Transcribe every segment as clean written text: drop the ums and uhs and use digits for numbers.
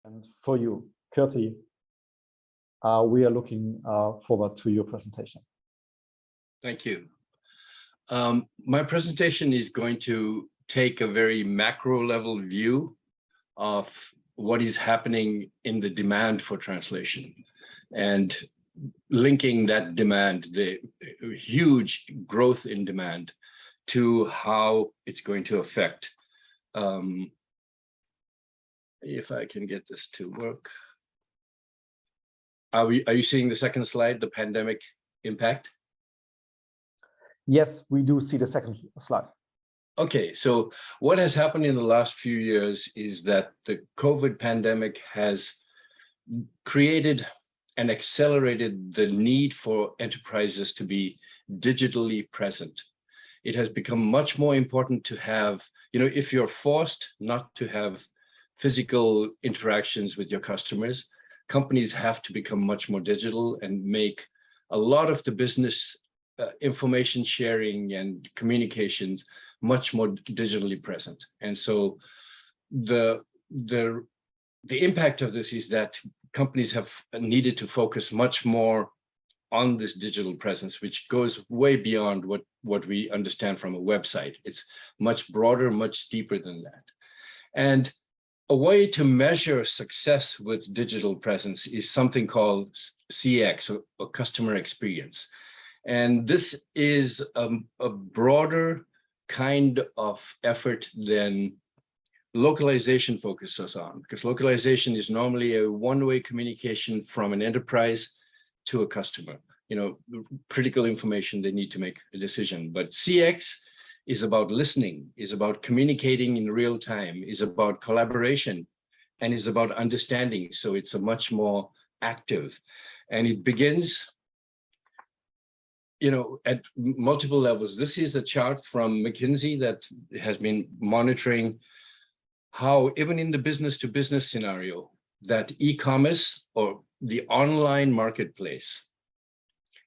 And for you, Kirti, we are looking forward to your presentation. Thank you. My presentation is going to take a very macro level view of what is happening in the demand for translation and linking that demand, the huge growth in demand, to how it's going to affect, if I can get this to work. Are you seeing the second slide, the pandemic impact? Yes, we do see the second slide. Okay, so what has happened in the last few years is that the COVID pandemic has created and accelerated the need for enterprises to be digitally present. It has become much more important to have, if you're forced not to have physical interactions with your customers, companies have to become much more digital and make a lot of the business information sharing and communications much more digitally present. And so the impact of this is that companies have needed to focus much more on this digital presence, which goes way beyond what we understand from a website. It's much broader, much deeper than that. And a way to measure success with digital presence is something called CX, or customer experience. And this is a broader kind of effort than localization focuses on, because localization is normally a one-way communication from an enterprise to a customer. Critical information, they need to make a decision. But CX is about listening, is about communicating in real time, is about collaboration, and is about understanding. So it's a much more active, and it begins at multiple levels. This is a chart from McKinsey that has been monitoring how, even in the business to business scenario, that e-commerce, or the online marketplace,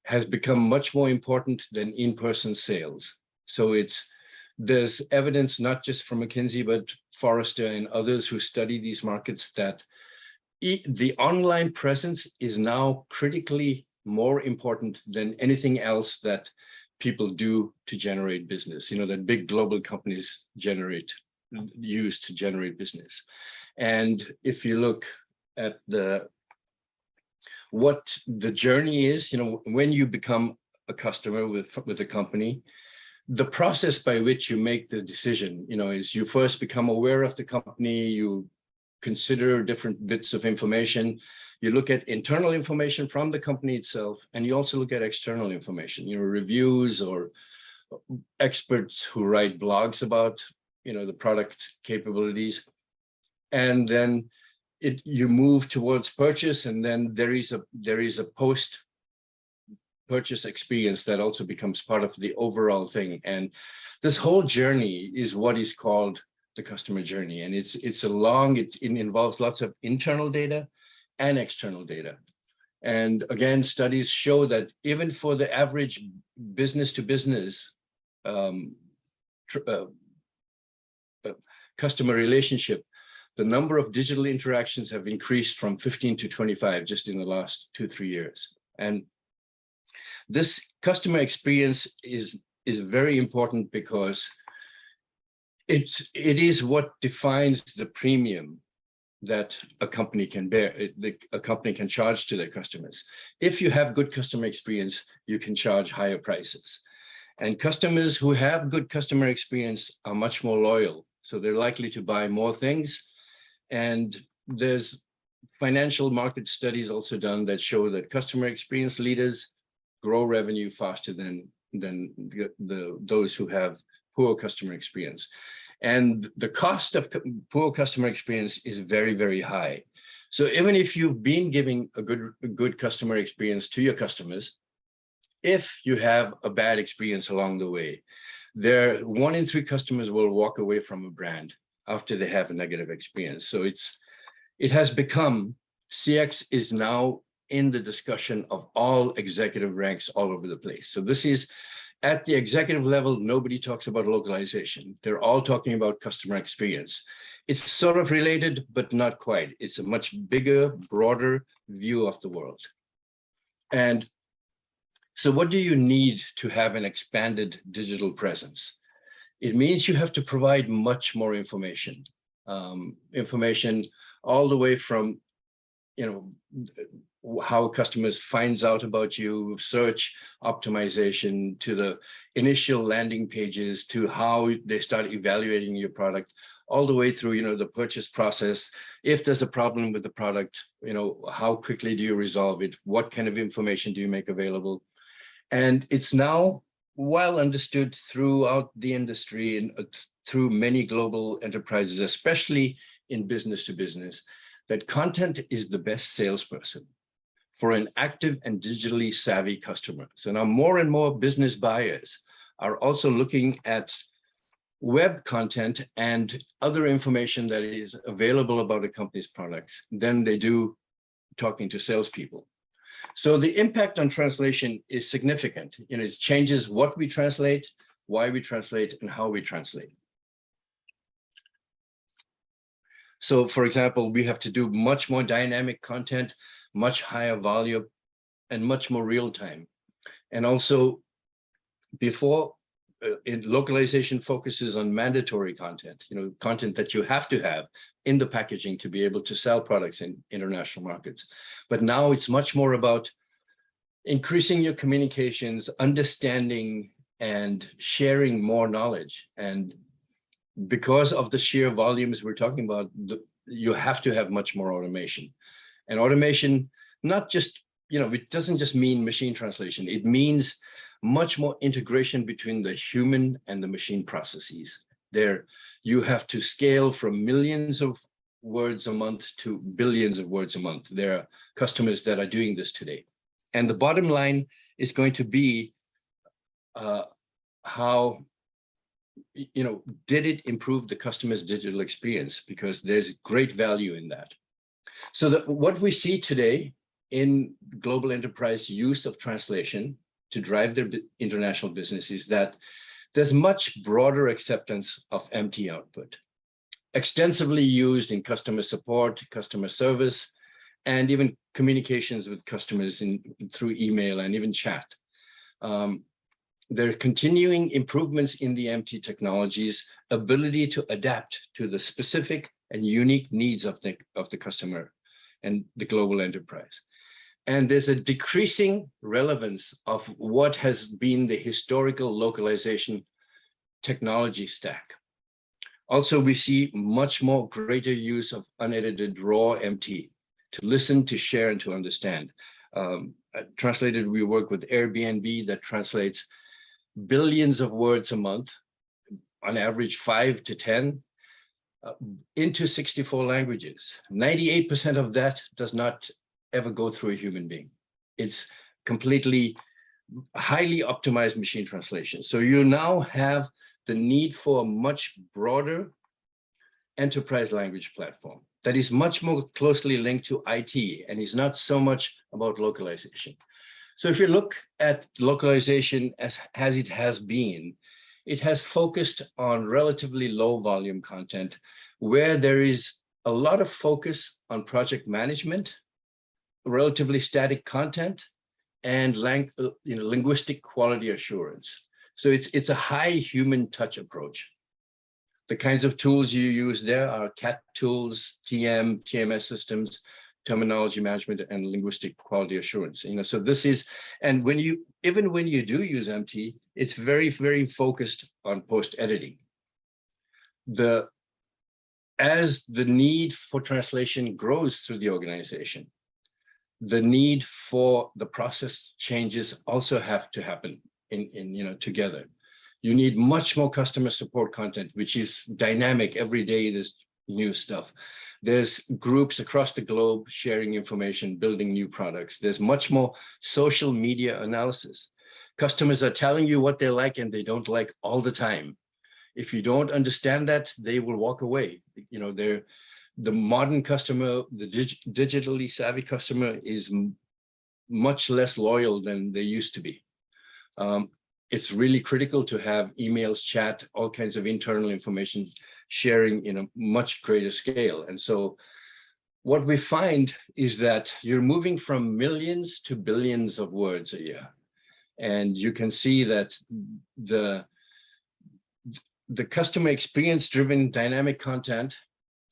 has become much more important than in-person sales. So there's evidence, not just from McKinsey, but Forrester and others who study these markets, that the online presence is now critically more important than anything else that people do to generate business, that big global companies use to generate business. And if you look at what the journey is, when you become a customer with a company, the process by which you make the decision, is you first become aware of the company, you consider different bits of information, you look at internal information from the company itself, and you also look at external information, reviews or experts who write blogs about, the product capabilities. And then you move towards purchase, and then there is a post-purchase experience that also becomes part of the overall thing. And this whole journey is what is called the customer journey. And it involves lots of internal data and external data. And again, studies show that even for the average business to business customer relationship, the number of digital interactions have increased from 15 to 25 just in the last 2-3 years. And this customer experience is very important because it is what defines the premium that a company can bear, a company can charge to their customers. If you have good customer experience, you can charge higher prices. And customers who have good customer experience are much more loyal, so they're likely to buy more things. And there's financial market studies also done that show that customer experience leaders grow revenue faster than those who have poor customer experience. And the cost of poor customer experience is very, very high. So even if you've been giving a good customer experience to your customers, if you have a bad experience along the way, 1 in 3 customers will walk away from a brand after they have a negative experience. So it has become, CX is now in the discussion of all executive ranks all over the place. So this is, at the executive level, nobody talks about localization. They're all talking about customer experience. It's sort of related, but not quite. It's a much bigger, broader view of the world. And so what do you need to have an expanded digital presence? It means you have to provide much more information. Information all the way from, how customers finds out about you, search optimization, to the initial landing pages, to how they start evaluating your product, all the way through, the purchase process. If there's a problem with the product, how quickly do you resolve it? What kind of information do you make available? And it's now well understood throughout the industry and through many global enterprises, especially in business to business, that content is the best salesperson for an active and digitally savvy customer. So now more and more business buyers are also looking at web content and other information that is available about a company's products than they do talking to salespeople. So the impact on translation is significant. It changes what we translate, why we translate, and how we translate. So for example, we have to do much more dynamic content, much higher volume, and much more real time. And also before, localization focuses on mandatory content, content that you have to have in the packaging to be able to sell products in international markets. But now it's much more about increasing your communications, understanding and sharing more knowledge. And because of the sheer volumes we're talking about, you have to have much more automation. And automation, not just, it doesn't just mean machine translation. It means much more integration between the human and the machine processes. There, you have to scale from millions of words a month to billions of words a month. There are customers that are doing this today. And the bottom line is going to be how, did it improve the customer's digital experience? Because there's great value in that. So what we see today in global enterprise use of translation to drive their international business is that there's much broader acceptance of MT output, extensively used in customer support, customer service, and even communications with customers through email and even chat. There are continuing improvements in the MT technology's ability to adapt to the specific and unique needs of the customer and the global enterprise. And there's a decreasing relevance of what has been the historical localization technology stack. Also, we see much more greater use of unedited raw MT to listen, to share, and to understand. Translated, we work with Airbnb that translates billions of words a month, on average 5 to 10, into 64 languages. 98% of that does not ever go through a human being. It's completely highly optimized machine translation. So you now have the need for a much broader enterprise language platform that is much more closely linked to IT and is not so much about localization. So if you look at localization as it has been, it has focused on relatively low volume content where there is a lot of focus on project management, relatively static content, and linguistic quality assurance. So it's a high human touch approach. The kinds of tools you use there are CAT tools, TM, TMS systems, terminology management, and linguistic quality assurance. So this is, and even when you do use MT, it's very, very focused on post-editing. As the need for translation grows through the organization, the need for the process changes also have to happen together. You need much more customer support content, which is dynamic. Every day there's new stuff. There's groups across the globe sharing information, building new products. There's much more social media analysis. Customers are telling you what they like and they don't like all the time. If you don't understand that, they will walk away. The modern customer, the digitally savvy customer is much less loyal than they used to be. It's really critical to have emails, chat, all kinds of internal information sharing in a much greater scale. And so what we find is that you're moving from millions to billions of words a year. And you can see that the customer experience driven dynamic content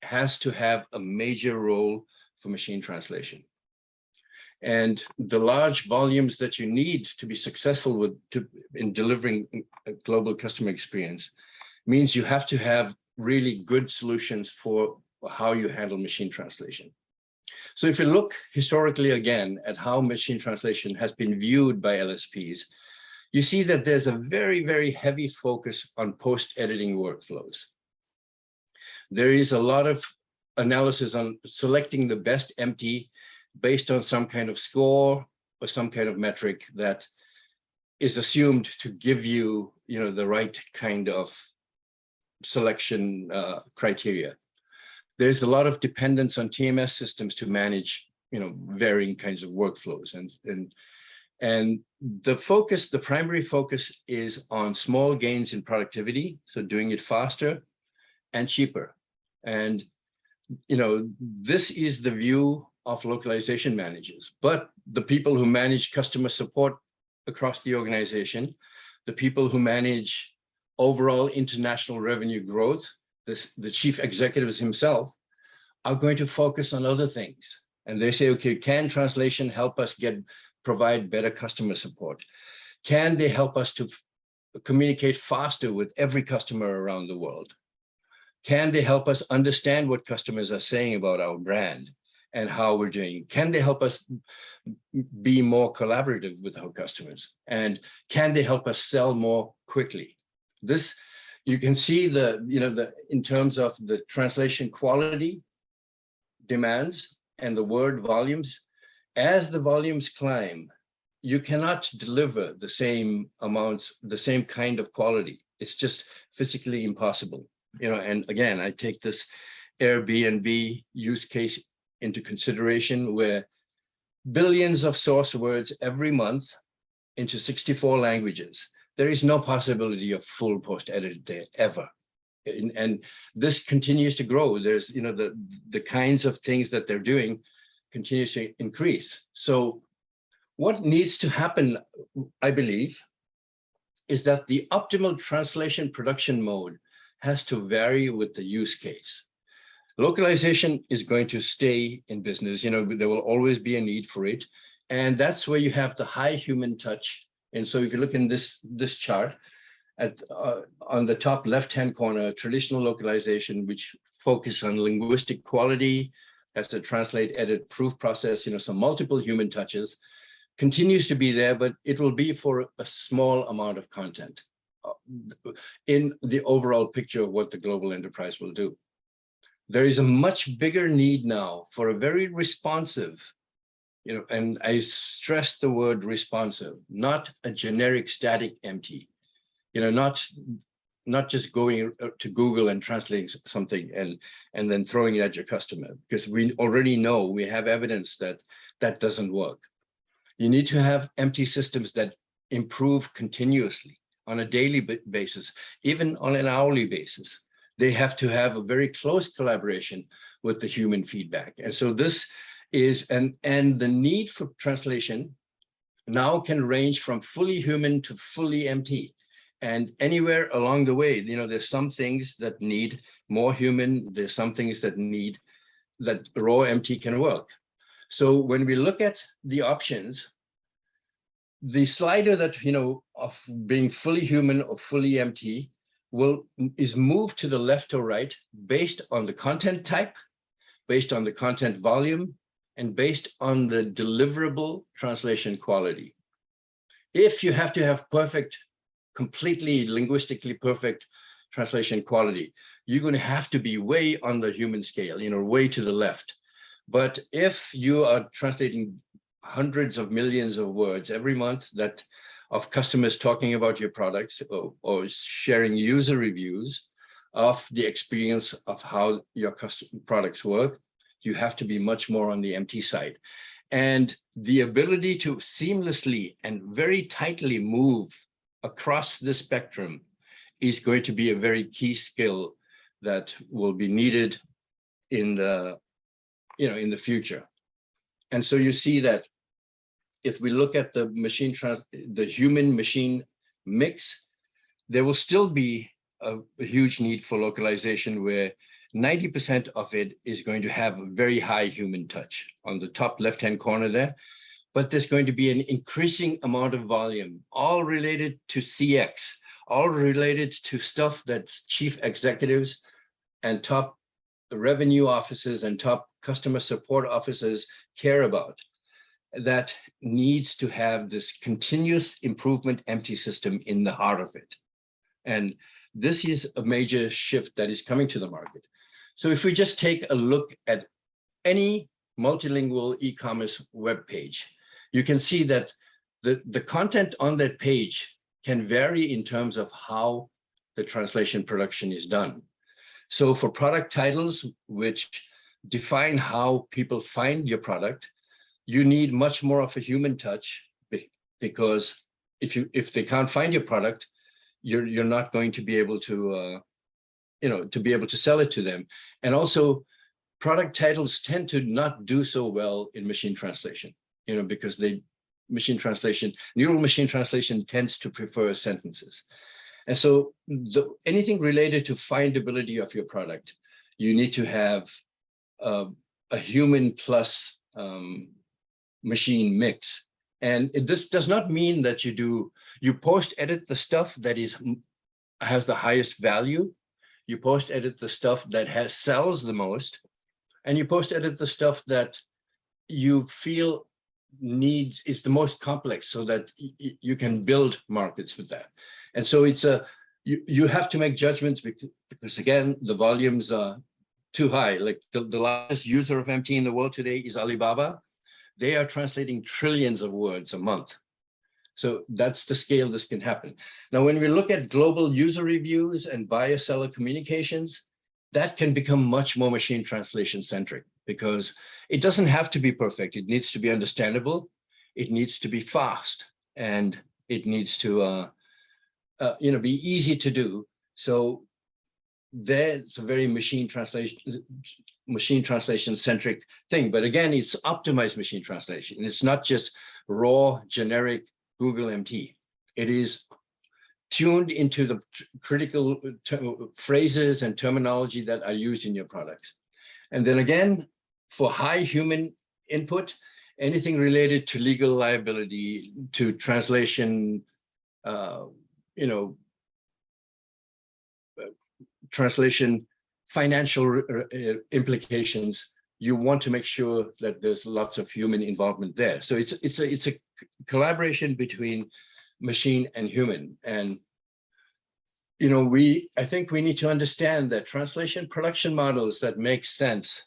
has to have a major role for machine translation. And the large volumes that you need to be successful in delivering a global customer experience means you have to have really good solutions for how you handle machine translation. So if you look historically again at how machine translation has been viewed by LSPs, you see that there's a very, very heavy focus on post-editing workflows. There is a lot of analysis on selecting the best empty based on some kind of score or some kind of metric that is assumed to give you, the right kind of selection criteria. There's a lot of dependence on TMS systems to manage, varying kinds of workflows, and the primary focus is on small gains in productivity, so doing it faster and cheaper. And this is the view of localization managers, but the people who manage customer support across the organization, the people who manage overall international revenue growth, the chief executives himself, are going to focus on other things. And they say, okay, can translation help us provide better customer support? Can they help us to communicate faster with every customer around the world? Can they help us understand what customers are saying about our brand and how we're doing? Can they help us be more collaborative with our customers? And can they help us sell more quickly? This, you can see in terms of the translation quality demands and the word volumes, as the volumes climb, you cannot deliver the same amounts, the same kind of quality. It's just physically impossible. And again, I take this Airbnb use case into consideration, where billions of source words every month into 64 languages. There is no possibility of full post-edit there ever. And this continues to grow. There's, the kinds of things that they're doing continues to increase. So what needs to happen, I believe, is that the optimal translation production mode has to vary with the use case. Localization is going to stay in business. There will always be a need for it. And that's where you have the high human touch. And so if you look in this chart, on the top left-hand corner, traditional localization, which focus on linguistic quality, as the translate, edit, proof process, so multiple human touches, continues to be there, but it will be for a small amount of content in the overall picture of what the global enterprise will do. There is a much bigger need now for a very responsive, and I stress the word responsive, not a generic static empty, not just going to Google and translating something and then throwing it at your customer, because we already know, we have evidence that that doesn't work. You need to have empty systems that improve continuously on a daily basis, even on an hourly basis. They have to have a very close collaboration with the human feedback. And so this is, and the need for translation now can range from fully human to fully empty. And anywhere along the way, there's some things that need more human, there's some things that need that raw empty can work. So when we look at the options, the slider that, of being fully human or fully empty is moved to the left or right based on the content type, based on the content volume, and based on the deliverable translation quality. If you have to have completely linguistically perfect translation quality, you're going to have to be way on the human scale, way to the left. But if you are translating hundreds of millions of words every month of customers talking about your products or sharing user reviews of the experience of how your products work, you have to be much more on the empty side. And the ability to seamlessly and very tightly move across the spectrum is going to be a very key skill that will be needed in the, in the future. And so you see that if we look at the the human machine mix, there will still be a huge need for localization where 90% of it is going to have a very high human touch on the top left-hand corner there. But there's going to be an increasing amount of volume, all related to CX, all related to stuff that chief executives and top revenue officers and top customer support officers care about, that needs to have this continuous improvement empty system in the heart of it. And this is a major shift that is coming to the market. So if we just take a look at any multilingual e-commerce web page, you can see that the content on that page can vary in terms of how the translation production is done. So for product titles, which define how people find your product, you need much more of a human touch, because if they can't find your product, you're not going to be able to sell it to them. And also, product titles tend to not do so well in machine translation, because neural machine translation tends to prefer sentences. And so anything related to findability of your product, you need to have a human plus machine mix. And this does not mean that you post edit the stuff that has the highest value. You post edit the stuff that sells the most, and you post edit the stuff that you feel is the most complex, so that you can build markets with that. And so you have to make judgments, because again, the volumes are too high. Like the largest user of MT in the world today is Alibaba. They are translating trillions of words a month. So that's the scale this can happen. Now, when we look at global user reviews and buyer-seller communications, that can become much more machine translation centric, because it doesn't have to be perfect. It needs to be understandable. It needs to be fast, and it needs to be easy to do. So there's a very machine translation centric thing. But again, it's optimized machine translation. It's not just raw generic Google MT. It is tuned into the critical phrases and terminology that are used in your products. And then again, for high human input, anything related to legal liability, to translation, translation financial implications, you want to make sure that there's lots of human involvement there. So it's a collaboration between machine and human. And I think we need to understand that translation production models that make sense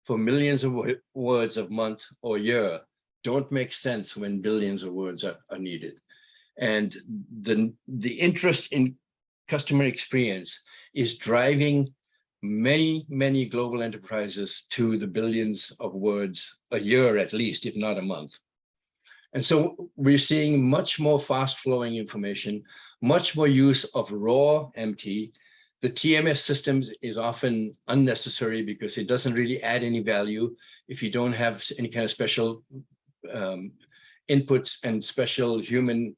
for millions of words a month or year don't make sense when billions of words are needed. And the interest in customer experience is driving many global enterprises to the billions of words a year, at least, if not a month. And so we're seeing much more fast flowing information, much more use of raw MT. The TMS systems is often unnecessary because it doesn't really add any value if you don't have any kind of special inputs and special human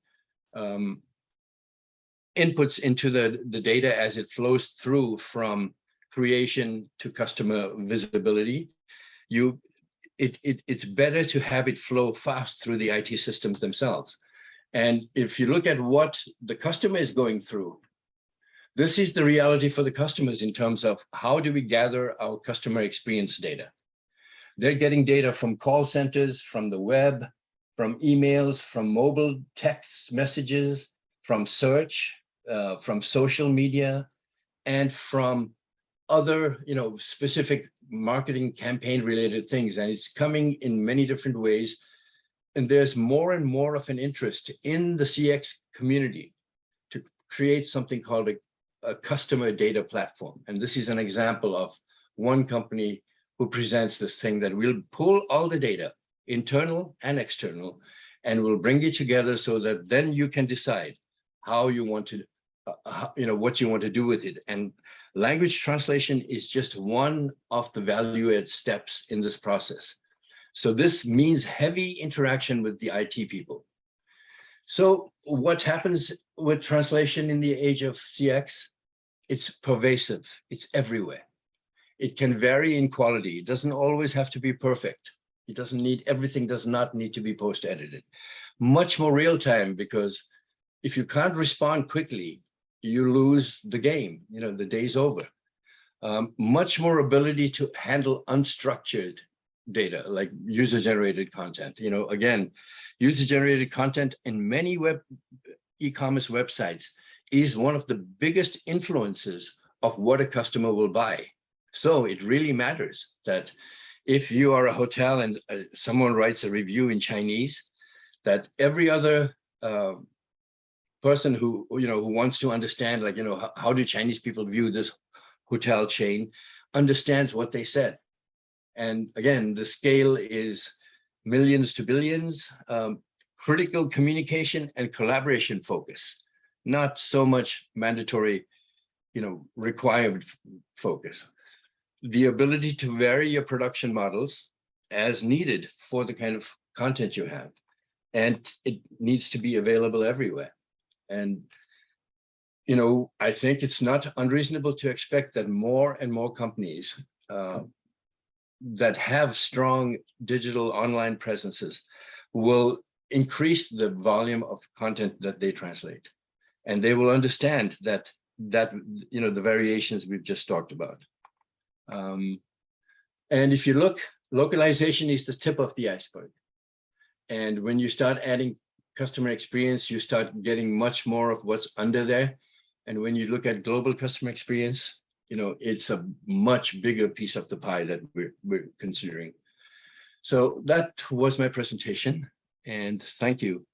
inputs into the data as it flows through from creation to customer visibility. It's better to have it flow fast through the IT systems themselves. And if you look at what the customer is going through, this is the reality for the customers in terms of how do we gather our customer experience data. They're getting data from call centers, from the web, from emails, from mobile text messages, from search, from social media, and from other, specific marketing campaign related things. And it's coming in many different ways. And there's more and more of an interest in the CX community to create something called a customer data platform. And this is an example of one company who presents this thing that will pull all the data, internal and external, and will bring it together so that then you can decide how you want to, what you want to do with it. And Language translation is just one of the value-add steps in this process. So this means heavy interaction with the IT people. So what happens with translation in the age of CX? It's pervasive, it's everywhere. It can vary in quality. It doesn't always have to be perfect. It doesn't need, everything does not need to be post-edited. Much more real time, because if you can't respond quickly, you lose the game, the day's over. Much more ability to handle unstructured data, like user-generated content. Again, user-generated content in many e-commerce websites is one of the biggest influences of what a customer will buy. So it really matters that if you are a hotel and someone writes a review in Chinese, that every other person who wants to understand, like, how do Chinese people view this hotel chain, understands what they said. And again, the scale is millions to billions, critical communication and collaboration focus, not so much mandatory, required focus. The ability to vary your production models as needed for the kind of content you have. And it needs to be available everywhere. And, I think it's not unreasonable to expect that more and more companies that have strong digital online presences will increase the volume of content that they translate. And they will understand that the variations we've just talked about. And if you look, localization is the tip of the iceberg. And when you start adding customer experience, you start getting much more of what's under there. And when you look at global customer experience, it's a much bigger piece of the pie that we're considering. So that was my presentation, and thank you.